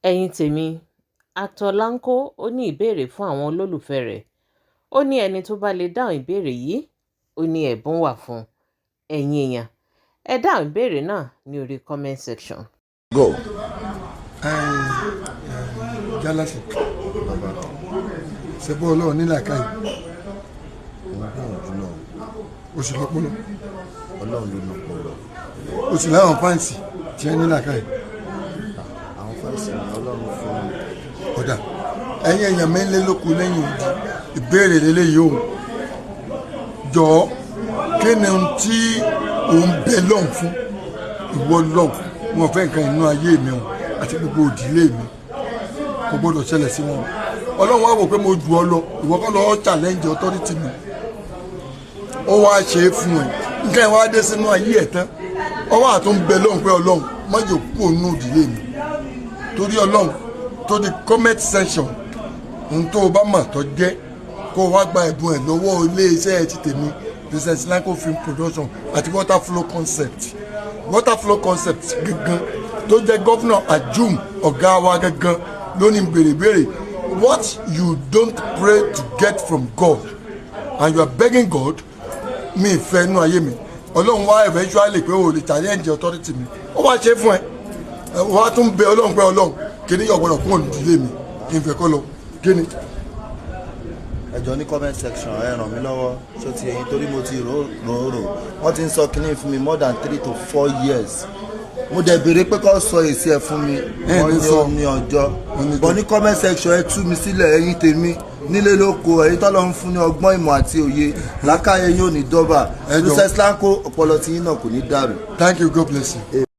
ẹ̀yin tèmi actor Lanko ó ní ìbéèrè fún àwọn olólùfẹ́ rẹ̀. Ó ní ẹni tó bá lè dáhùn ìbéèrè yìí ó ní ẹ̀bùn wà fún ẹ̀yin èèyàn. Ẹ dáhùn ìbéèrè náà ní orí comment section. Go. Jalasi ṣe bọ́ ọlọ́run nílà káyì oṣù lọ́pọ̀lọ́ Ọlọ́run ló nà pọ̀lọ́. oṣù láwọn fáǹsì tí ẹ nílà káyì Àwọn fáìsì ni Ọlọ́run fún mi. ọ̀dà ẹ̀yin èèyàn mẹ́lẹ́lókun lẹ́yìn òdì ìbéèrè lélẹ́yìí o jọ̀ọ́ kí ni ohun tí òun bẹ lọ́hùn fún ìwọ lọ́hùn wọn fẹ́ nǹkan inú ayé mi o àti gbogbo òdìlé mi kò gbọ́dọ̀ ṣẹlẹ̀ sí wọn ọlọ́run wá wò pé mo jù ọ lọ ìwọ kọ́ lọ́ọ́ challenge authority mi ó wá ṣe é fún ẹ nǹkan ẹ̀ wá dé sínú ayé ẹ̀ tán ọwọ́ àtún bẹ lọ́hùn pé ọlọ́run má jò kú òun òdìlé mi torí ọlọ́run tó di comment section ohun tó o bá mà tó jẹ́ kó o wá gba ẹ̀bùn ẹ̀ lọ́wọ́ iléeṣẹ́ ẹ̀ ti tèmi business Lanko film production àti waterflow concept gangan tó jẹ́ gọ́fúnà Ajum ọ̀gá wa gangan lónìí béèrè what you don't pray to get from God and you are begging God mi ìfẹ́ inú ayé mi ọlọ́run wá eventually pé o lè challenge authority mi ó wá ṣe fún ẹ wá tún bẹ ọlọ́run pé ọlọ́run kí ni ọ̀gbọ́dọ̀ kún olùdílé mi kí n fẹ́ kọ́ lọ kí ni. Ẹ jọ̀ọ́ ní comment section ẹ ràn mí lọ́wọ́ ṣó ti ẹ̀yin torí mo ti rò wọ́n ti ń sọ kínní fún mi more than 3 to 4 years mo dẹ̀ béèrè pé kó sọ èsì ẹ̀ fún mi wọ́n ní omi ọjọ́ bọ̀ ní comment section ẹ tú mi sílẹ̀ ẹ̀yin tèmi nílé lóko ẹ̀yin tọ́lọ́ ń fún ní ọgbọ́n ìmọ̀ àti òye làákàyè yóò ní dọ́bà business Lanko ọpọlọ tí yín náà kò ní dàrú. Thank you, God bless you.